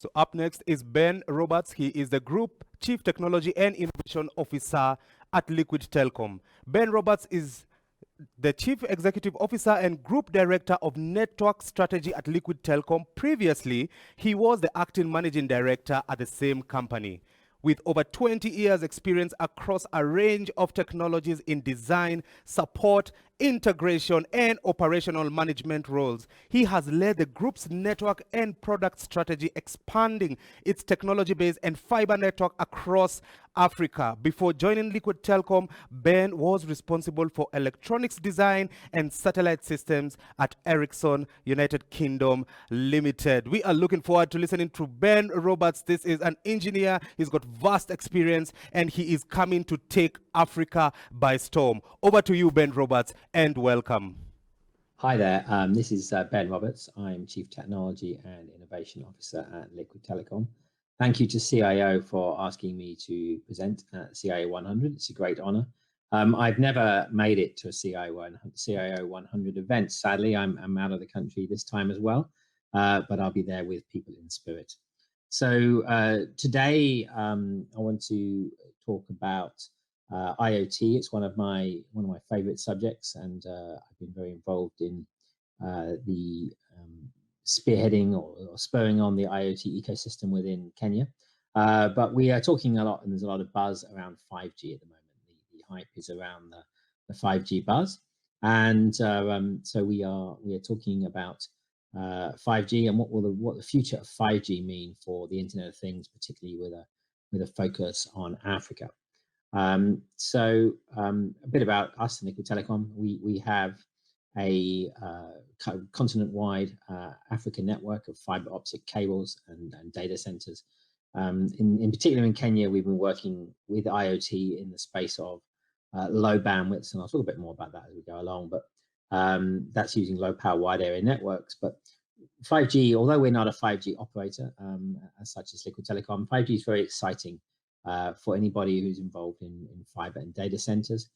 So up next is Ben Roberts. He is the Group Chief Technology and Innovation Officer at Liquid Telecom. Ben Roberts is the Chief Executive Officer and Group Director of Network Strategy at Liquid Telecom. Previously, he was the Acting Managing Director at the same company. With over 20 years experience across a range of technologies in design, support, integration, and operational management roles, he has led the group's network and product strategy, expanding its technology base and fiber network across Africa. Before joining Liquid Telecom, Ben was responsible for electronics design and satellite systems at Ericsson United Kingdom Limited. We are looking forward to listening to Ben Roberts. This is an engineer. He's got vast experience and he is coming to take Africa by storm. Over to you, Ben Roberts, and welcome. Hi there, this is Ben Roberts. I'm Chief Technology and Innovation Officer at Liquid Telecom. Thank you to CIO for asking me to present at CIO 100. It's a great honor. I've never made it to a CIO 100 event. Sadly, I'm out of the country this time as well, but I'll be there with people in spirit. So today I want to talk about IoT. It's one of my favorite subjects, and I've been very involved in the spearheading or spurring on the IoT ecosystem within Kenya. But we are talking a lot, and there's a lot of buzz around 5G at the moment. The hype is around the 5G buzz, and so we are talking about 5G and what the future of 5G mean for the Internet of Things, particularly with a focus on Africa. So a bit about us in Liquid Telecom. We have a continent-wide African network of fiber optic cables and data centers. In particular in Kenya, we've been working with IoT in the space of low bandwidths, and I'll talk a bit more about that as we go along, but that's using low power wide area networks. But 5G, although we're not a 5G operator as such as Liquid Telecom, 5G is very exciting for anybody who's involved in fiber and data centers.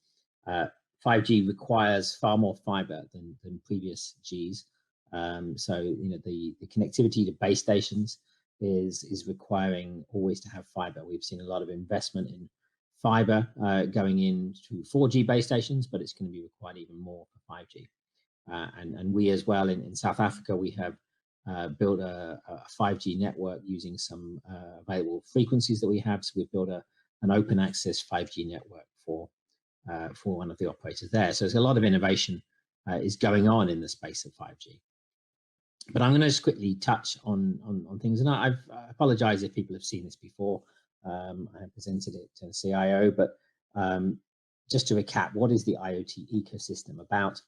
5G requires far more fiber than previous Gs. So the connectivity to base stations is requiring always to have fiber. We've seen a lot of investment in fiber going into 4G base stations, but it's going to be required even more for 5G. And we as well in South Africa, we have built a 5G network using some available frequencies that we have. So we've built an open access 5G network for one of the operators there. So there's a lot of innovation is going on in the space of 5G. But I'm going to just quickly touch on things, and I apologize if people have seen this before. I have presented it to the CIO, but just to recap, what is the IoT ecosystem about?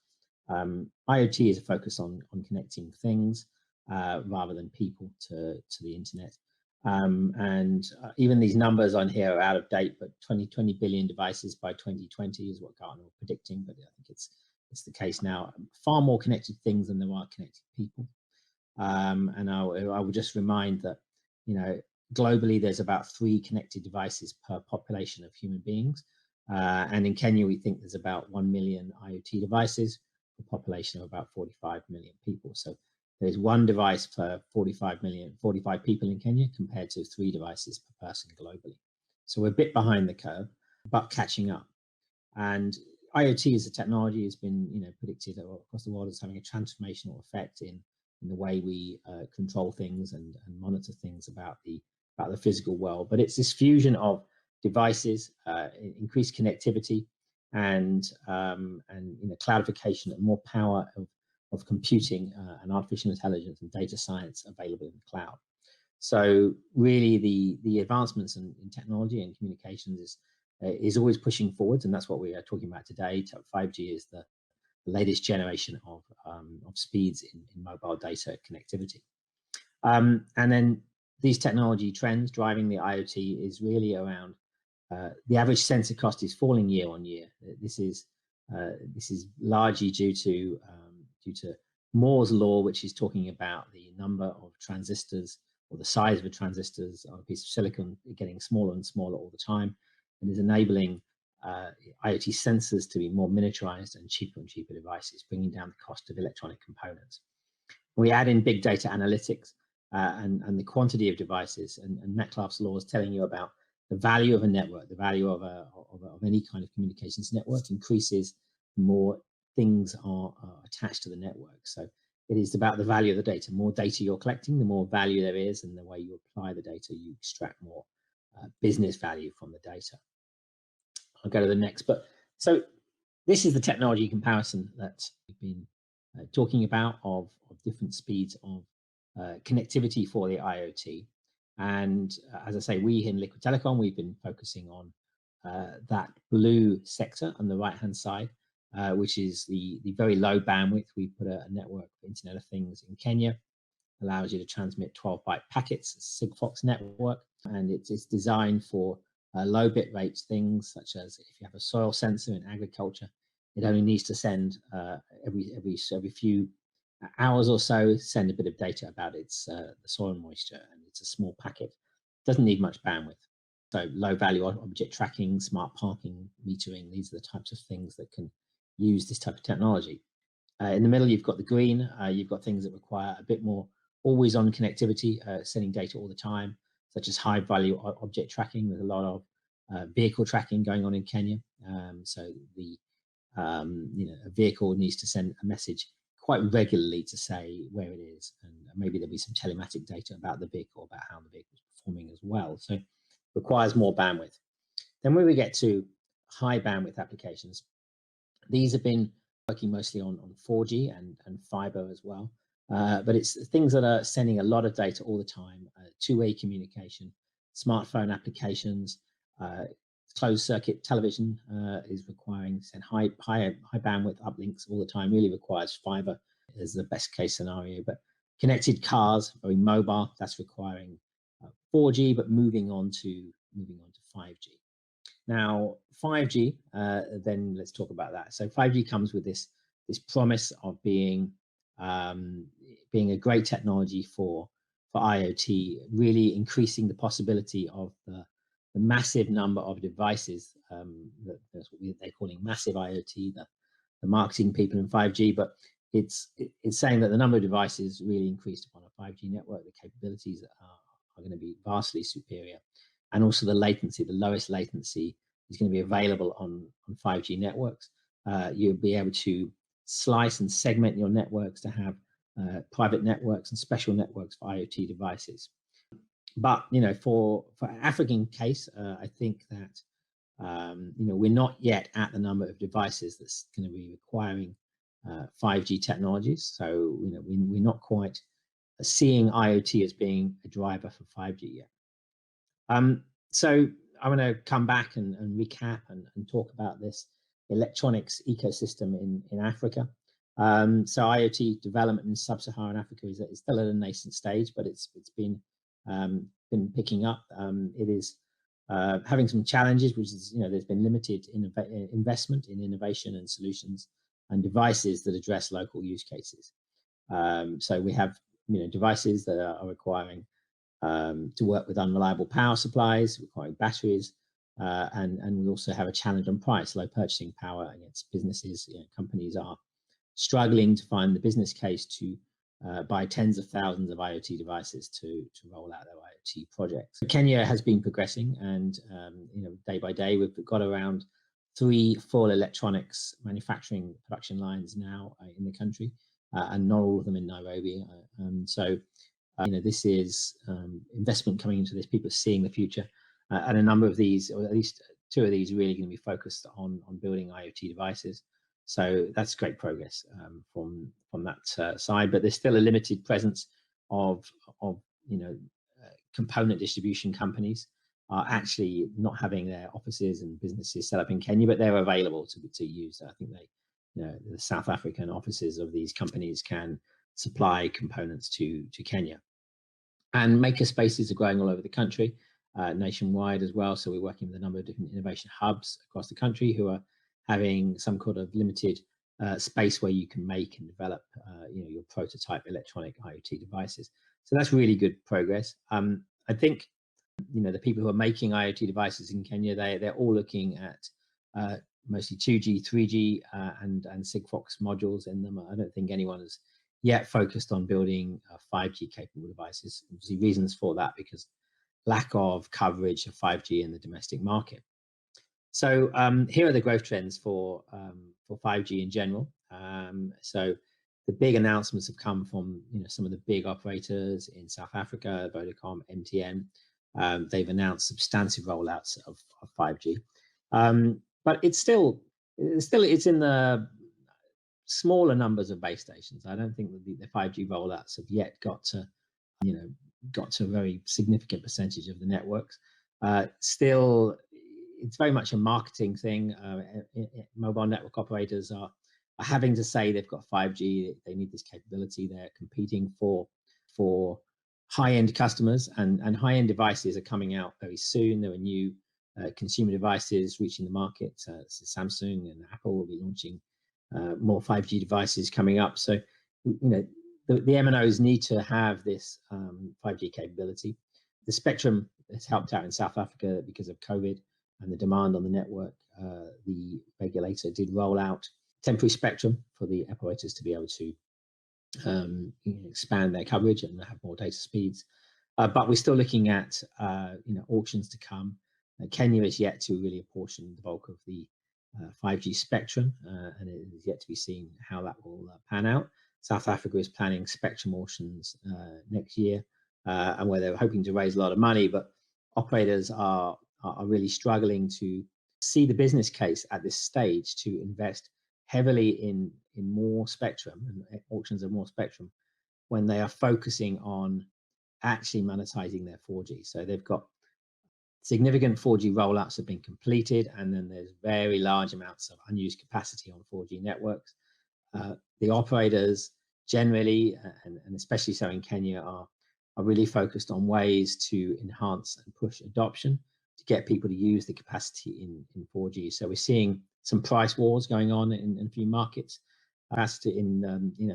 IoT is a focus on connecting things rather than people to the internet. And even these numbers on here are out of date, but 20 billion devices by 2020 is what Gartner were predicting, but I think it's the case now. Far more connected things than there are connected people. And I will just remind that, globally there's about 3 connected devices per population of human beings. And in Kenya, we think there's about 1 million IoT devices, a population of about 45 million people. So there's 1 device per 45 people in Kenya compared to 3 devices per person globally. So we're a bit behind the curve, but catching up. And IoT as a technology has been, predicted across the world as having a transformational effect in the way we control things and monitor things about the physical world. But it's this fusion of devices, increased connectivity, and cloudification and more power of computing and artificial intelligence and data science available in the cloud. So really the advancements in technology and communications is always pushing forwards, and that's what we are talking about today. 5G is the latest generation of speeds in mobile data connectivity. And then these technology trends driving the IoT is really around the average sensor cost is falling year on year. This is largely due to Moore's law, which is talking about the number of transistors or the size of the transistors on a piece of silicon getting smaller and smaller all the time, and is enabling IoT sensors to be more miniaturized and cheaper devices, bringing down the cost of electronic components. We add in big data analytics. and the quantity of devices, and Metcalfe's law is telling you about the value of a network, the value of any kind of communications network increases the more things are attached to the network. So it is about the value of the data. The more data you're collecting, the more value there is, and the way you apply the data, you extract more business value from the data. I'll go to the next. But so this is the technology comparison that we've been talking about of different speeds of connectivity for the IoT. And as I say, we in Liquid Telecom, we've been focusing on that blue sector on the right-hand side, which is the very low bandwidth. We put a network for Internet of Things in Kenya, allows you to transmit 12-byte packets, Sigfox network, and it's designed for low bit rate things such as if you have a soil sensor in agriculture, it only needs to send every few hours or so, send a bit of data about its the soil moisture, and it's a small packet. Doesn't need much bandwidth. So low value object tracking, smart parking, metering, these are the types of things that can use this type of technology. In the middle, you've got the green, you've got things that require a bit more always on connectivity, sending data all the time, such as high value object tracking. There's a lot of vehicle tracking going on in Kenya. So the a vehicle needs to send a message quite regularly to say where it is, and maybe there'll be some telematic data about the vehicle, about how the vehicle is performing as well. So requires more bandwidth. Then when we get to high bandwidth applications, these have been working mostly on 4G and fiber as well. But it's things that are sending a lot of data all the time, two-way communication, smartphone applications, closed circuit television is requiring high bandwidth uplinks all the time, really requires fiber as the best case scenario. But connected cars, very mobile, that's requiring 4G, but moving on to 5G. Now 5G, then let's talk about that. So 5G comes with this promise of being a great technology for IoT, really increasing the possibility of the massive number of devices. That's what they're calling massive IoT, the marketing people in 5G, but it's saying that the number of devices really increased upon a 5G network. The capabilities are going to be vastly superior, and also the latency, the lowest latency is going to be available on 5G networks. You'll be able to slice and segment your networks to have private networks and special networks for IoT devices. But for African case, I think that we're not yet at the number of devices that's going to be requiring 5G technologies. So we're not quite seeing IoT as being a driver for 5G yet. So I'm going to come back and recap and talk about this electronics ecosystem in Africa. So IoT development in sub-Saharan Africa is still at a nascent stage, but it's been picking up. It is having some challenges, which is there's been limited investment in innovation and solutions and devices that address local use cases. So we have devices that are requiring to work with unreliable power supplies, requiring batteries, and we also have a challenge on price, low purchasing power against businesses. Companies are struggling to find the business case to buy tens of thousands of IoT devices to roll out their IoT projects. So Kenya has been progressing, and day by day we've got around 3 full electronics manufacturing production lines now in the country, and not all of them in Nairobi. So this is investment coming into this. People are seeing the future, and a number of these, or at least 2 of these, are really going to be focused on building IoT devices. So that's great progress from that side, but there's still a limited presence of component distribution companies are actually not having their offices and businesses set up in Kenya, but they're available to use. I think the South African offices of these companies can supply components to Kenya. And maker spaces are growing all over the country, nationwide as well. So we're working with a number of different innovation hubs across the country who are having some kind of limited space where you can make and develop your prototype electronic IoT devices. So that's really good progress. I think the people who are making IoT devices in Kenya, they're all looking at mostly 2G, 3G, and Sigfox modules in them. I don't think anyone has yet focused on building 5G capable devices. Obviously, reasons for that because lack of coverage of 5G in the domestic market. So here are the growth trends for 5G in general. So the big announcements have come from some of the big operators in South Africa, Vodacom, MTN. They've announced substantive rollouts of 5G, but it's in the smaller numbers of base stations. I don't think that the 5G rollouts have yet got to a very significant percentage of the networks. Still, it's very much a marketing thing. Mobile network operators are having to say they've got 5G, they need this capability. They're competing for high-end customers, and high-end devices are coming out very soon. There are new consumer devices reaching the market. So Samsung and Apple will be launching more 5G devices coming up. So, the MNOs need to have this 5G capability. The spectrum has helped out in South Africa because of COVID and the demand on the network. The regulator did roll out temporary spectrum for the operators to be able to expand their coverage and have more data speeds. But we're still looking at auctions to come. Kenya is yet to really apportion the bulk of the 5G spectrum, and it is yet to be seen how that will pan out. South Africa is planning spectrum auctions next year, and where they're hoping to raise a lot of money, but operators are really struggling to see the business case at this stage to invest heavily in more spectrum and auctions of more spectrum when they are focusing on actually monetizing their 4G. So they've got significant 4G rollouts have been completed, and then there's very large amounts of unused capacity on 4G networks. The operators generally, and especially so in Kenya, are really focused on ways to enhance and push adoption to get people to use the capacity in 4G. So we're seeing some price wars going on in a few markets, capacity in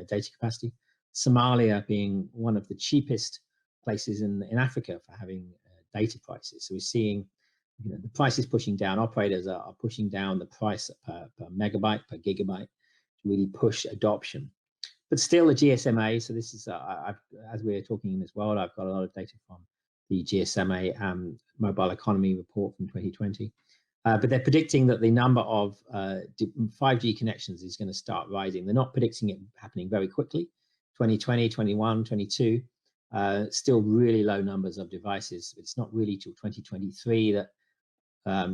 data capacity. Somalia being one of the cheapest places in Africa for having data prices. So we're seeing the prices pushing down. Operators are pushing down the price per megabyte, per gigabyte to really push adoption. But still the GSMA, so this is, as we're talking in this world, I've got a lot of data from the GSMA mobile economy report from 2020. But they're predicting that the number of 5G connections is going to start rising. They're not predicting it happening very quickly. 2020, 21, 22, still really low numbers of devices. It's not really till 2023 that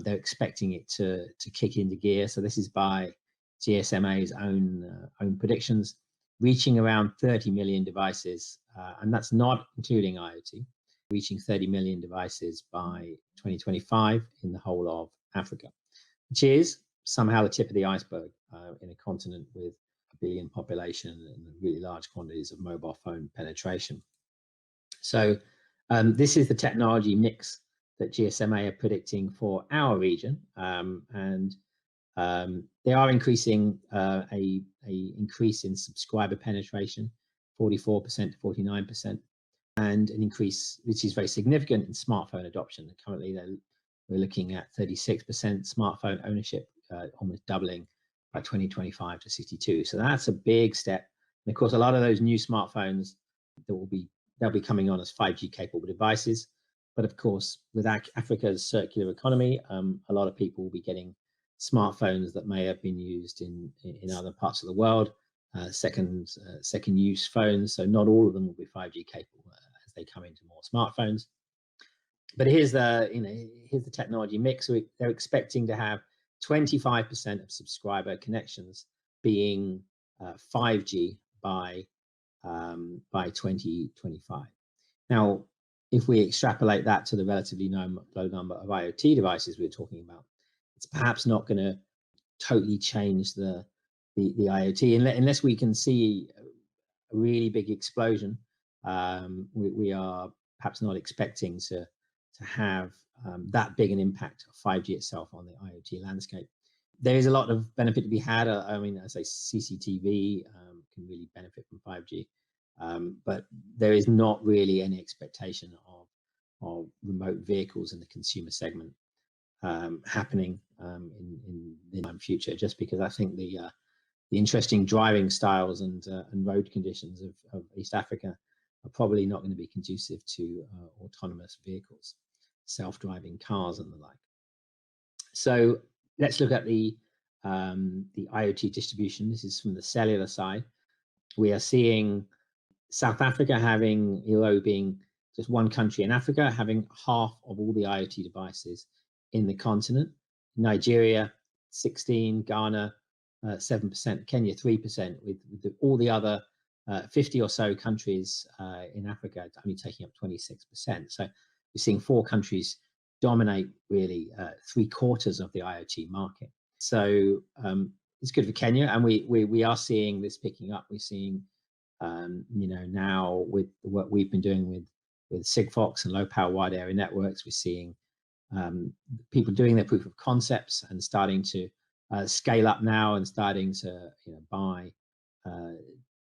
they're expecting it to kick into gear. So this is by GSMA's own predictions, reaching around 30 million devices, and that's not including IoT, reaching 30 million devices by 2025 in the whole of Africa, which is somehow the tip of the iceberg in a continent with a billion population and really large quantities of mobile phone penetration. So this is the technology mix that GSMA are predicting for our region, and they are increasing a increase in subscriber penetration, 44% to 49%, and an increase which is very significant in smartphone adoption. Currently, we're looking at 36% smartphone ownership, almost doubling by 2025 to 62. So that's a big step. And of course, a lot of those new smartphones they'll be coming on as 5G capable devices. But of course, with Africa's circular economy, a lot of people will be getting smartphones that may have been used in other parts of the world, second use phones. So not all of them will be 5G capable as they come into more smartphones. But here's the technology mix. So they're expecting to have 25% of subscriber connections being 5G by 2025. Now, if we extrapolate that to the relatively low number of IoT devices we're talking about, it's perhaps not going to totally change the IoT unless we can see a really big explosion. We are perhaps not expecting to have that big an impact of 5G itself on the IoT landscape. There is a lot of benefit to be had. I mean, as I say, CCTV can really benefit from 5G, but there is not really any expectation of remote vehicles in the consumer segment happening in the future, just because I think the interesting driving styles and road conditions of East Africa are probably not going to be conducive to autonomous vehicles, self-driving cars and the like. So let's look at the IoT distribution. This is from the cellular side. We are seeing South Africa having, although being just one country in Africa, having half of all the IoT devices in the continent. Nigeria, 16, Ghana, 7%, Kenya, 3%, with all the other 50 or so countries in Africa only taking up 26%. So we're seeing 4 countries dominate really 3/4 of the IoT market. So it's good for Kenya, and we are seeing this picking up. We're seeing, now with what we've been doing with Sigfox and low power wide area networks, we're seeing people doing their proof of concepts and starting to scale up now and starting to buy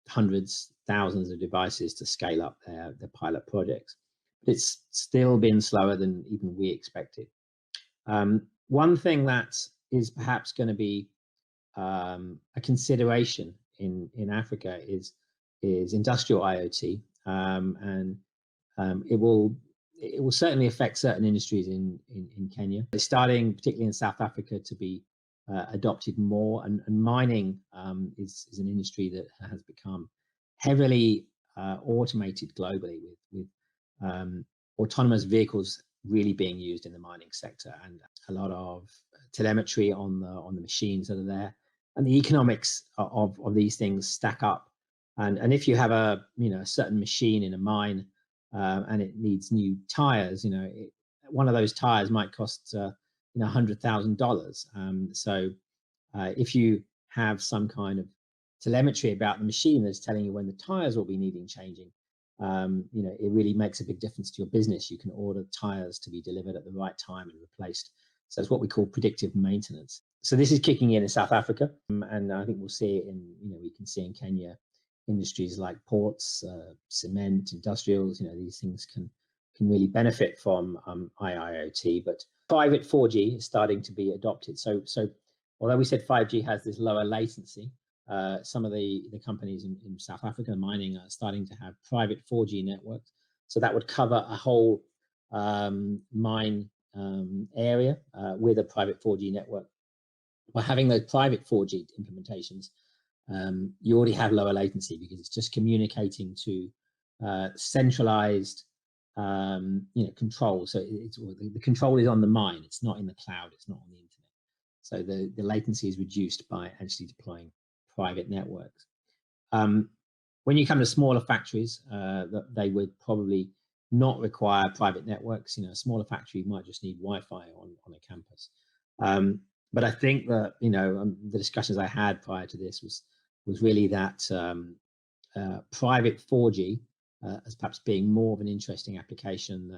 hundreds, thousands of devices to scale up their pilot projects. But it's still been slower than even we expected. One thing that is perhaps going to be a consideration in Africa is industrial IoT, and it will certainly affect certain industries in Kenya. It's starting, particularly in South Africa, to be adopted more, and mining is an industry that has become heavily automated globally, with autonomous vehicles really being used in the mining sector, and a lot of telemetry on the machines that are there, and the economics of these things stack up. And if you have a certain machine in a mine and it needs new tires, one of those tires might cost $100,000. So if you have some kind of telemetry about the machine that's telling you when the tires will be needing changing, it really makes a big difference to your business. You can order tires to be delivered at the right time and replaced. So it's what we call predictive maintenance. So this is kicking in South Africa, and I think we'll see it we can see in Kenya, industries like ports, cement, industrials. These things can really benefit from IIoT. But private 4G is starting to be adopted. So although we said 5G has this lower latency, some of the companies in South Africa mining are starting to have private 4G networks. So that would cover a whole mine area with a private 4G network. By having those private 4G implementations, you already have lower latency because it's just communicating to centralized control. So the control is on the mine. It's not in the cloud. It's not on the internet. So the latency is reduced by actually deploying private networks. When you come to smaller factories, they would probably not require private networks. A smaller factory might just need Wi-Fi on a campus. But I think that the discussions I had prior to this was really that private 4G as perhaps being more of an interesting application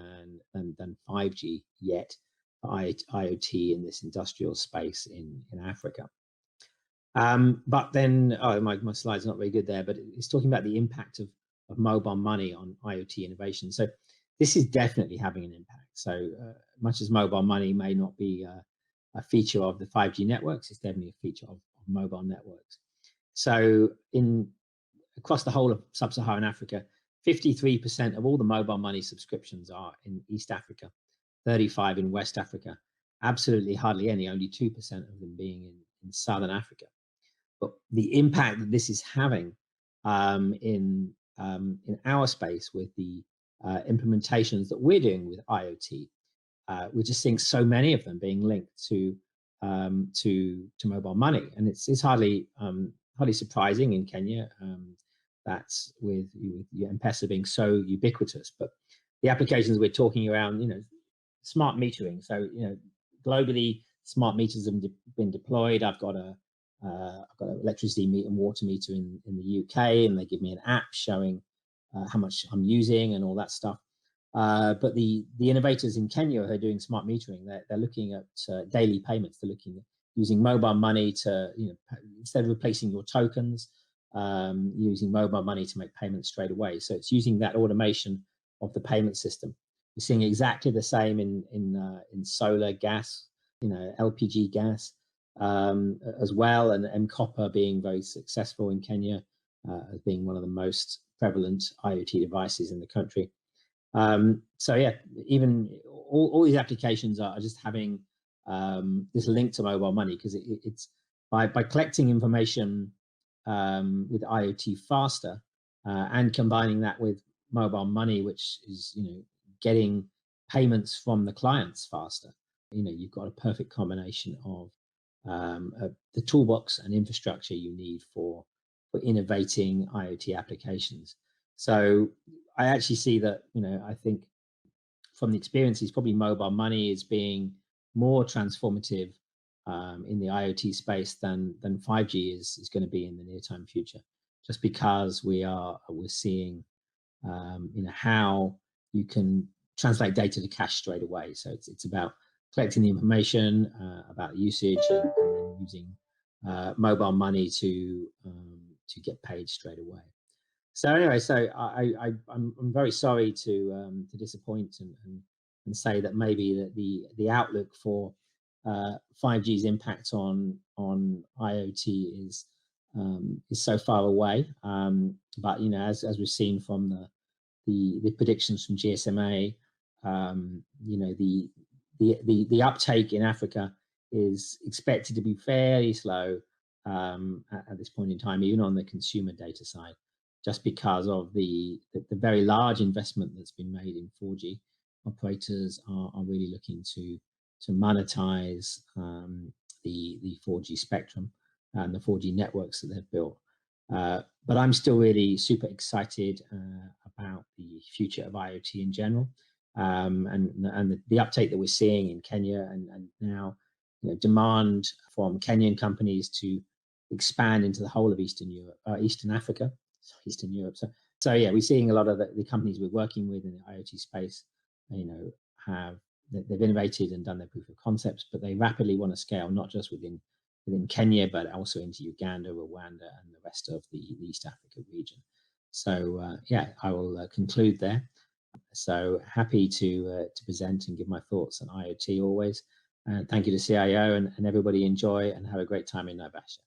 than 5G yet for IoT in this industrial space in Africa. But then, my slide's not very good there, but it's talking about the impact of mobile money on IoT innovation. So this is definitely having an impact. So much as mobile money may not be a feature of the 5G networks, it's definitely a feature of mobile networks. So across the whole of sub-Saharan Africa, 53% of all the mobile money subscriptions are in East Africa, 35% in West Africa, absolutely hardly any, only 2% of them being in Southern Africa. But the impact that this is having in our space with the implementations that we're doing with IoT, we're just seeing so many of them being linked to mobile money, and it's hardly surprising in Kenya that with M-Pesa being so ubiquitous. But the applications we're talking around, smart metering. So globally, smart meters have been deployed. I've got an electricity meter and water meter in the UK, and they give me an app showing how much I'm using and all that stuff. But the innovators in Kenya who are doing smart metering, they're looking at daily payments. They're looking at using mobile money to, instead of replacing your tokens, using mobile money to make payments straight away. So it's using that automation of the payment system. We're seeing exactly the same in solar gas, LPG gas. as well, and M-Copper being very successful in Kenya as being one of the most prevalent IoT devices in the country. So yeah, even all these applications are just having this link to mobile money, because it's by collecting information with IoT faster and combining that with mobile money, which is getting payments from the clients faster. You've got a perfect combination of the toolbox and infrastructure you need for innovating IoT applications. So I actually see that, I think from the experiences, probably mobile money is being more transformative in the IoT space than 5G is going to be in the near-term future, just because we're seeing how you can translate data to cash straight away. So it's about collecting the information about usage and then using mobile money to get paid straight away. So anyway, so I'm very sorry to disappoint and say that maybe the outlook for 5G's impact on IoT is so far away. But as we've seen from the predictions from GSMA, the uptake in Africa is expected to be fairly slow at this point in time, even on the consumer data side, just because of the very large investment that's been made in 4G. Operators are really looking to monetize the 4G spectrum and the 4G networks that they've built. But I'm still really super excited about the future of IoT in general, and the uptake that we're seeing in Kenya, and now demand from Kenyan companies to expand into the whole of Eastern Africa. So yeah, we're seeing a lot of the companies we're working with in the IoT space, they've innovated and done their proof of concepts, but they rapidly want to scale, not just within Kenya, but also into Uganda, Rwanda, and the rest of the East Africa region. So yeah, I will conclude there. So happy to present and give my thoughts on IoT always. And thank you to CIO, and everybody enjoy and have a great time in Naivasha.